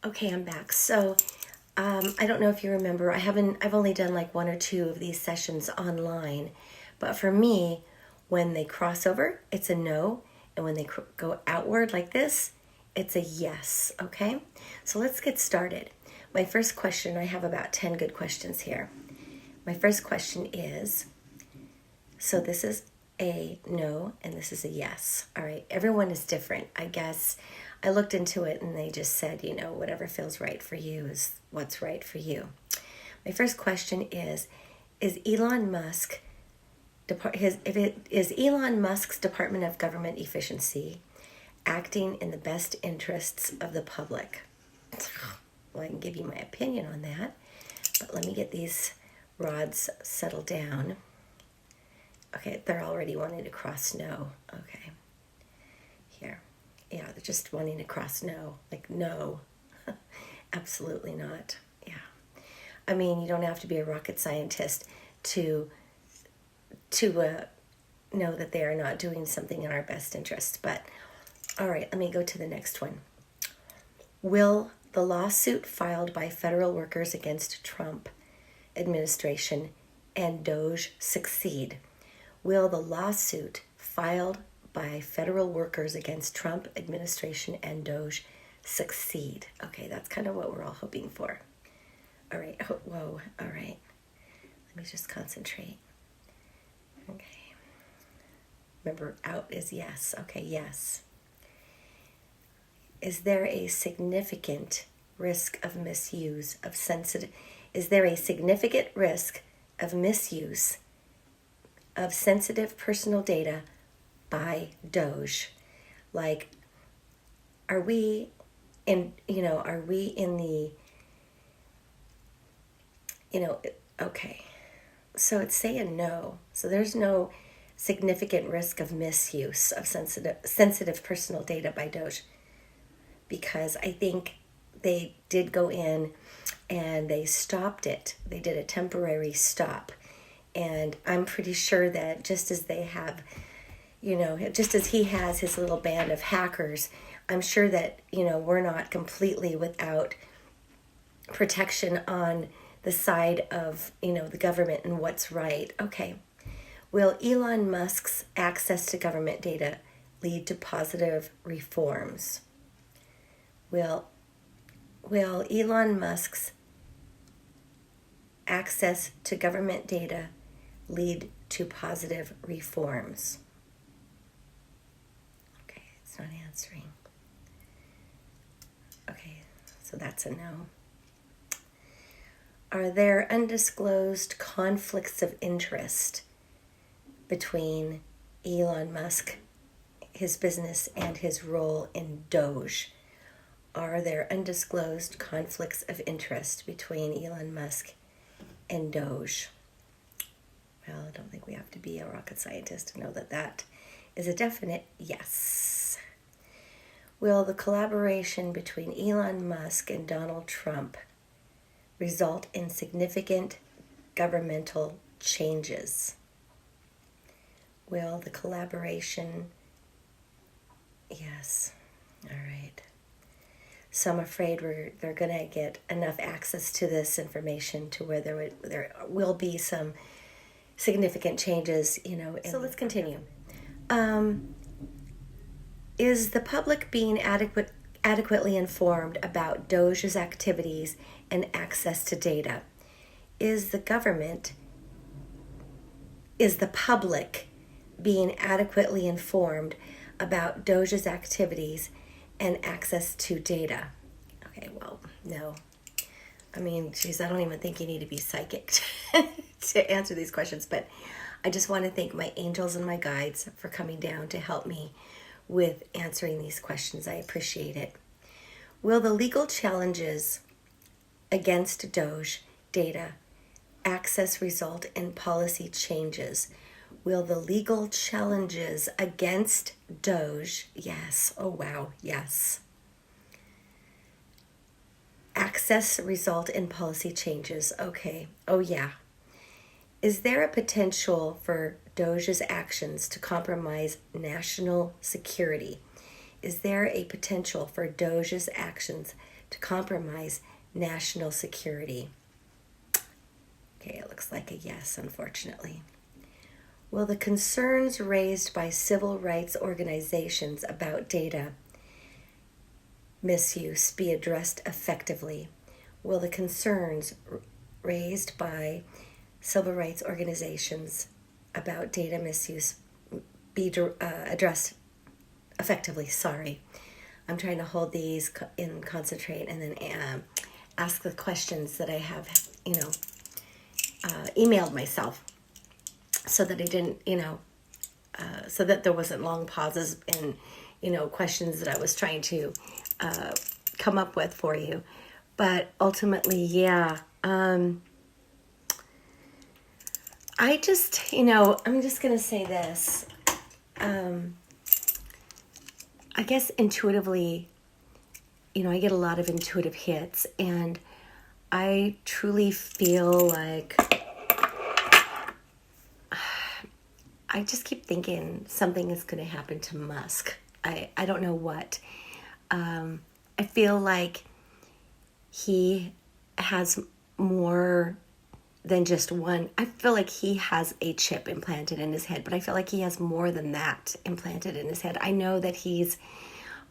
Okay, I'm back. So, I don't know if you remember, I've only done like one or two of these sessions online, but for me, when they cross over, it's a no, and when they go outward like this, it's a yes, okay? So let's get started. My first question, I have about 10 good questions here. My first question is, so this is a no and this is a yes. All right, everyone is different. I guess I looked into it and they just said, whatever feels right for you is what's right for you. My first question is Elon Musk is Elon Musk's Department of Government Efficiency acting in the best interests of the public? Well, I can give you my opinion on that, but let me get these rods settled down. Okay, they're already wanting to cross no. Okay. Here. Yeah, they're just wanting to cross no. Like, no. Absolutely not. Yeah. I mean, you don't have to be a rocket scientist to know that they are not doing something in our best interest. But, all right, let me go to the next one. Will the lawsuit filed by federal workers against Trump administration and DOGE succeed? Will the lawsuit filed by federal workers against Trump administration and DOGE succeed? Okay, that's kind of what we're all hoping for. All right, whoa, all right. Let me just concentrate. Okay. Remember, out is yes. Okay, yes. Is there a significant risk of misuse of sensitive? Is there a significant risk of misuse of sensitive personal data by DOGE? Like, are we in the, okay. So it's saying no. So there's no significant risk of misuse of sensitive personal data by DOGE, because I think they did go in and they stopped it. They did a temporary stop. And I'm pretty sure that just as they have, just as he has his little band of hackers, I'm sure that, we're not completely without protection on the side of, the government and what's right. Okay. Will Elon Musk's access to government data lead to positive reforms? Will Elon Musk's access to government data lead to positive reforms? Okay, it's not answering. Okay, so that's a no. Are there undisclosed conflicts of interest between Elon Musk, his business, and his role in DOGE? Are there undisclosed conflicts of interest between Elon Musk and DOGE? Well, I don't think we have to be a rocket scientist to know that that is a definite yes. Will the collaboration between Elon Musk and Donald Trump result in significant governmental changes? Will the collaboration, yes, all right. So I'm afraid they're going to get enough access to this information to where there will be some significant changes, So let's continue. Is the public being adequately informed about DOGE's activities and access to data? Is the public being adequately informed about DOGE's activities and access to data? Okay, well, no. I mean, geez, I don't even think you need to be psychic to answer these questions, but I just want to thank my angels and my guides for coming down to help me with answering these questions. I appreciate it. Will the legal challenges against DOGE data access result in policy changes? Will the legal challenges against DOGE, yes, oh wow, yes, access result in policy changes? Okay, oh yeah. Is there a potential for DOGE's actions to compromise national security? Is there a potential for DOGE's actions to compromise national security. Okay, it looks like a yes, unfortunately. Will the concerns raised by civil rights organizations about data misuse be addressed effectively? Will the concerns raised by civil rights organizations about data misuse be addressed effectively? Sorry. I'm trying to hold these and concentrate and then ask the questions that I have, emailed myself so that I didn't, so that there wasn't long pauses and, questions that I was trying to come up with for you. But ultimately, yeah, I just, I'm just going to say this. I guess intuitively, I get a lot of intuitive hits, and I truly feel like I just keep thinking something is going to happen to Musk. I don't know what. I feel like he has more than just one. I feel like he has a chip implanted in his head, but I feel like he has more than that implanted in his head. I know that he's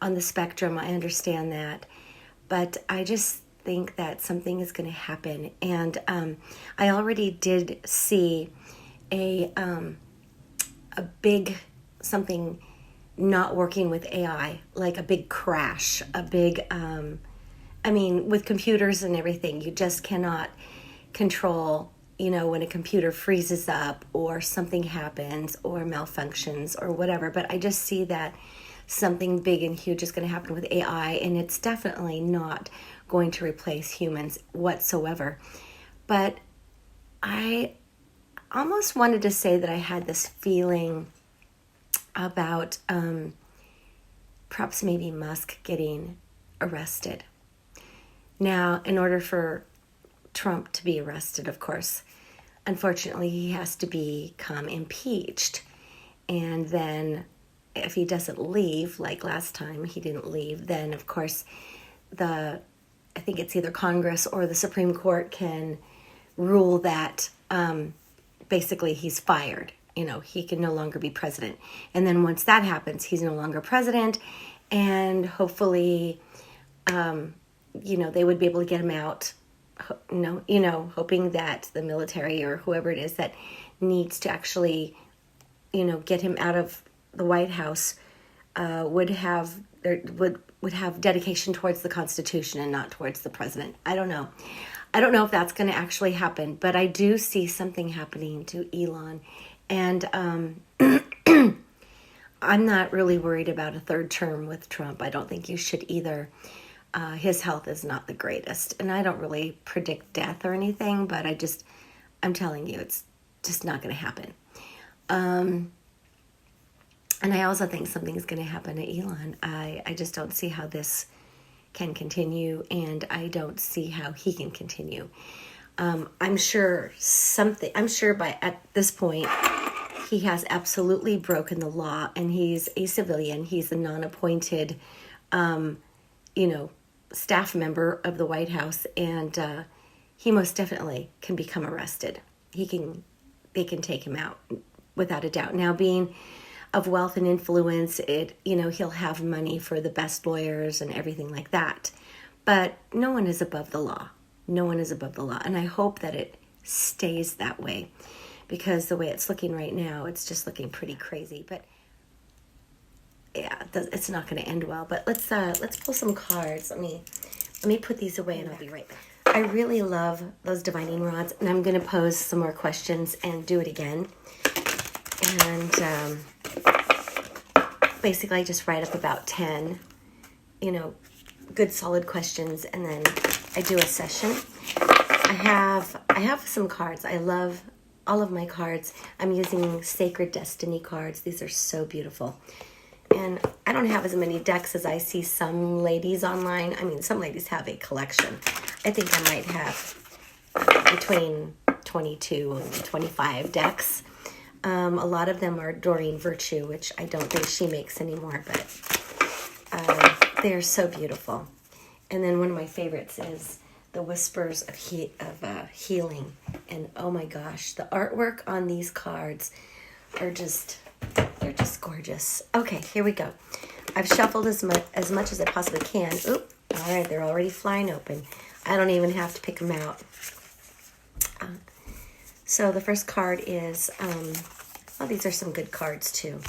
on the spectrum. I understand that. But I just think that something is going to happen. And I already did see a big something not working with AI, like a big crash, a big, with computers and everything, you just cannot control, when a computer freezes up or something happens or malfunctions or whatever. But I just see that something big and huge is going to happen with AI, and it's definitely not going to replace humans whatsoever. But I almost wanted to say that I had this feeling about perhaps maybe Musk getting arrested. Now, in order for Trump to be arrested, of course, unfortunately, he has to become impeached. And then if he doesn't leave, like last time he didn't leave, then of course I think it's either Congress or the Supreme Court can rule that basically he's fired. He can no longer be president. And then once that happens, he's no longer president, and hopefully they would be able to get him out, hoping that the military or whoever it is that needs to actually, get him out of the White House would have dedication towards the Constitution and not towards the president. I don't know if that's going to actually happen, but I do see something happening to Elon, and I'm not really worried about a third term with Trump. I don't think you should either. His health is not the greatest, and I don't really predict death or anything, but I'm telling you, it's just not going to happen. And I also think something is going to happen to Elon. I just don't see how this can continue, and I don't see how he can continue. I'm sure at this point, he has absolutely broken the law, and he's a civilian. He's a non-appointed, staff member of the White House, and he most definitely can become arrested. They can take him out without a doubt. Now, being of wealth and influence, he'll have money for the best lawyers and everything like that. But no one is above the law. No one is above the law. And I hope that it stays that way, because the way it's looking right now, it's just looking pretty crazy. But yeah, it's not going to end well. But let's pull some cards. Let me put these away, and I'll be right back. I really love those divining rods, and I'm going to pose some more questions and do it again. And basically, I just write up about 10, good solid questions, and then I do a session. I have some cards. I love all of my cards. I'm using Sacred Destiny cards. These are so beautiful. And I don't have as many decks as I see some ladies online. Some ladies have a collection. I think I might have between 22 and 25 decks. A lot of them are Doreen Virtue, which I don't think she makes anymore, but they're so beautiful. And then one of my favorites is the whispers of healing. And oh my gosh, the artwork on these cards are they're just gorgeous. Okay, here we go. I've shuffled as much as I possibly can. Oop, all right, they're already flying open. I don't even have to pick them out. So the first card is, these are some good cards too.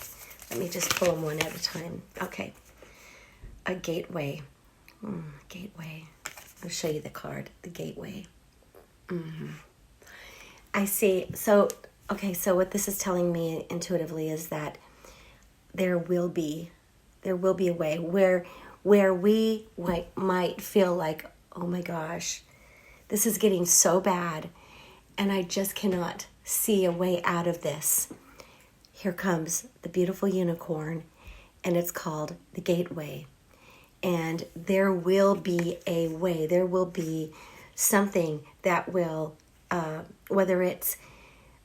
Let me just pull them one at a time. Okay, a gateway. Gateway. I'll show you the card, the gateway. I see. So what this is telling me intuitively is that there will be a way where we might feel like, oh my gosh, this is getting so bad and I just cannot see a way out of this. Here comes the beautiful unicorn, and it's called the gateway. And there will be a way, there will be something that will, whether it's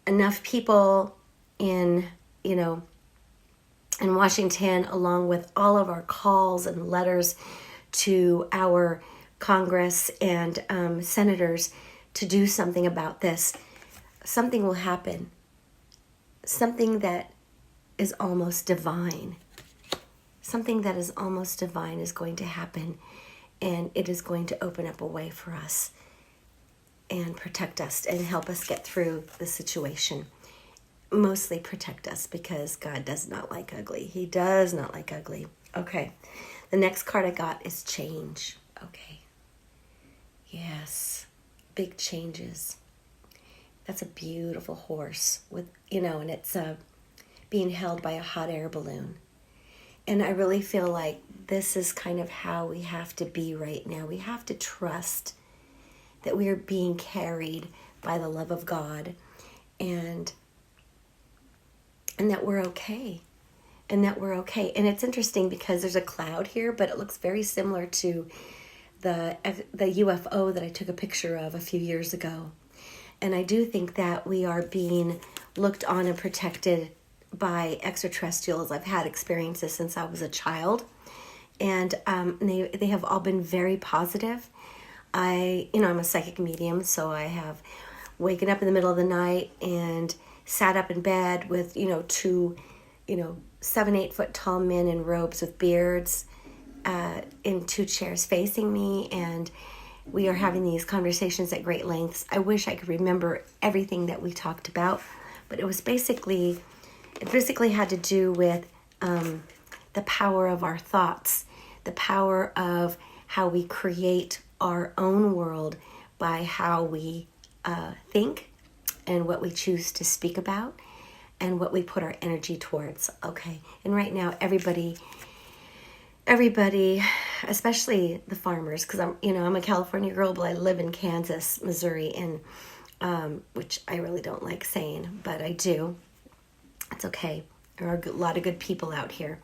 enough people in Washington, along with all of our calls and letters to our Congress and senators to do something about this, something will happen. Something that is almost divine. Something that is almost divine is going to happen, and it is going to open up a way for us and protect us and help us get through the situation. Mostly protect us, because God does not like ugly. He does not like ugly. Okay. The next card I got is change. Okay. Yes. Big changes. That's a beautiful horse with, and it's being held by a hot air balloon. And I really feel like this is kind of how we have to be right now. We have to trust that we are being carried by the love of God, and that we're okay. And it's interesting because there's a cloud here, but it looks very similar to the UFO that I took a picture of a few years ago. And I do think that we are being looked on and protected by extraterrestrials. I've had experiences since I was a child, and they have all been very positive. I'm a psychic medium, so I have waken up in the middle of the night and sat up in bed with, two, 7-8 foot tall men in robes with beards in two chairs facing me, and we are having these conversations at great lengths. I wish I could remember everything that we talked about, but it basically had to do with the power of our thoughts, the power of how we create our own world by how we think and what we choose to speak about and what we put our energy towards. Okay, and right now everybody, especially the farmers, because I'm a California girl, but I live in Kansas, Missouri, and which I really don't like saying, but I do. It's okay. There are a lot of good people out here.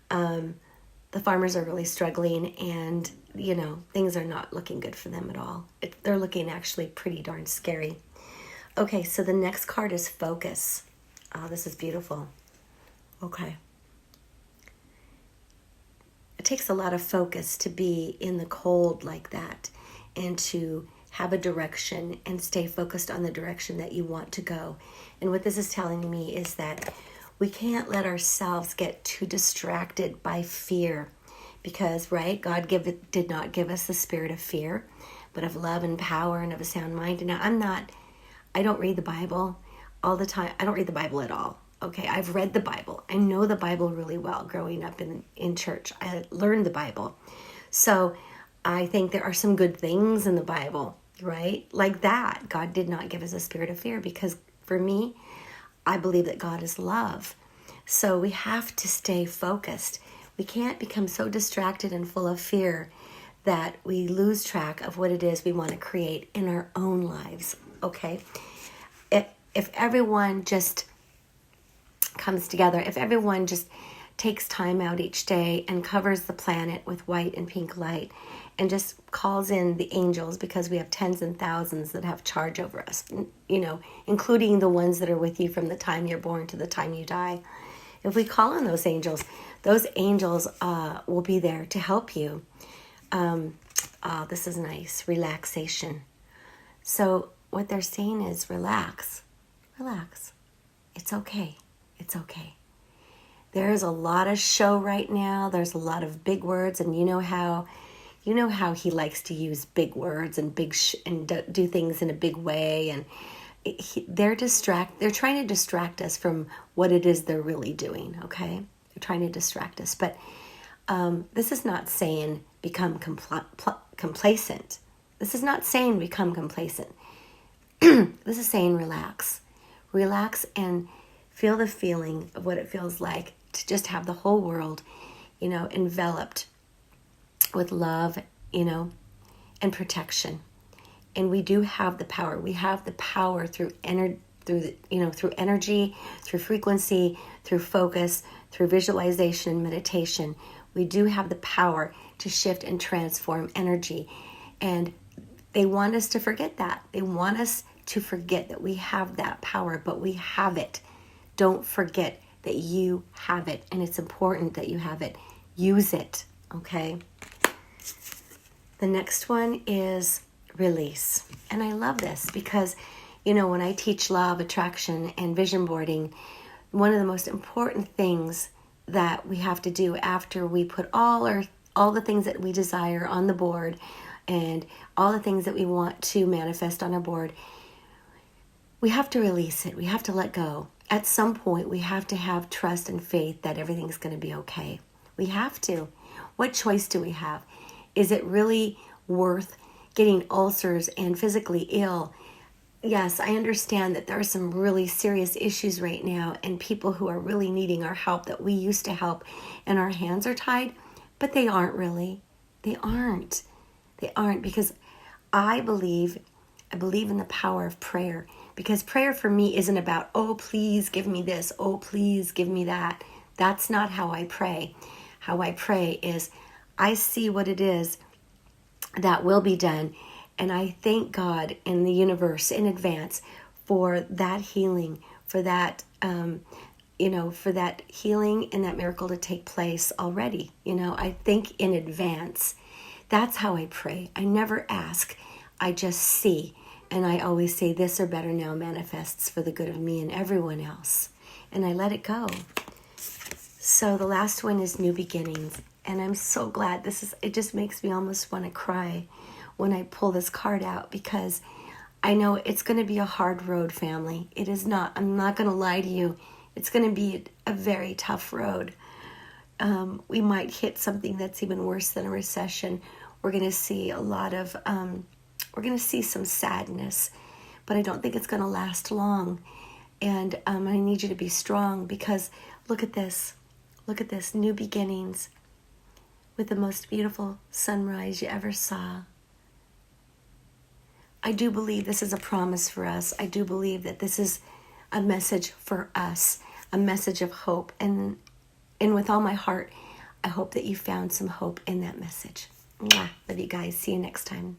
The farmers are really struggling, and things are not looking good for them at all. They're looking actually pretty darn scary. Okay, so the next card is focus. Oh, this is beautiful. Okay. It takes a lot of focus to be in the cold like that, and to have a direction and stay focused on the direction that you want to go. And what this is telling me is that we can't let ourselves get too distracted by fear, because, right, God did not give us the spirit of fear, but of love and power and of a sound mind. And now I don't read the Bible all the time. I don't read the Bible at all. Okay, I've read the Bible. I know the Bible really well growing up in church. I learned the Bible. So I think there are some good things in the Bible, right? Like that. God did not give us a spirit of fear, because for me, I believe that God is love. So we have to stay focused. We can't become so distracted and full of fear that we lose track of what it is we want to create in our own lives, okay? If everyone just comes together, if everyone just takes time out each day and covers the planet with white and pink light and just calls in the angels, because we have tens and thousands that have charge over us, including the ones that are with you from the time you're born to the time you die. If we call on those angels will be there to help you. Oh, this is nice. Relaxation. So what they're saying is relax. Relax. It's okay. It's okay. There is a lot of show right now. There's a lot of big words, and you know how he likes to use big words and do things in a big way, and they're trying to distract us from what it is they're really doing. Okay, they're trying to distract us, but this is not saying become complacent. This is not saying become complacent. This is saying relax. Relax and feel the feeling of what it feels like to just have the whole world, enveloped with love, and protection. And we do have the power. We have the power through energy, through frequency, through focus, through visualization and meditation. We do have the power to shift and transform energy. And they want us to forget that. They want us to forget that we have that power, but we have it. Don't forget that you have it, and it's important that you have it. Use it, okay? The next one is release. And I love this because, when I teach law of attraction and vision boarding, one of the most important things that we have to do after we put all the things that we desire on the board and all the things that we want to manifest on our board, we have to release it. We have to let go. At some point, we have to have trust and faith that everything's going to be okay. We have to. What choice do we have? Is it really worth getting ulcers and physically ill? Yes, I understand that there are some really serious issues right now and people who are really needing our help that we used to help, and our hands are tied, but they aren't really. They aren't. They aren't, because I believe in the power of prayer. Because prayer for me isn't about, oh, please give me this. Oh, please give me that. That's not how I pray. How I pray is I see what it is that will be done. And I thank God and the universe in advance for that healing, for that, for that healing and that miracle to take place already. I think in advance. That's how I pray. I never ask. I just see. And I always say, this or better now manifests for the good of me and everyone else. And I let it go. So the last one is new beginnings. And I'm so glad it just makes me almost want to cry when I pull this card out, because I know it's going to be a hard road, family. It is not. I'm not going to lie to you. It's going to be a very tough road. We might hit something that's even worse than a recession. We're going to see we're going to see some sadness, but I don't think it's going to last long. And I need you to be strong, because look at this. Look at this. New beginnings with the most beautiful sunrise you ever saw. I do believe this is a promise for us. I do believe that this is a message for us, a message of hope. And with all my heart, I hope that you found some hope in that message. Mwah. Love you guys. See you next time.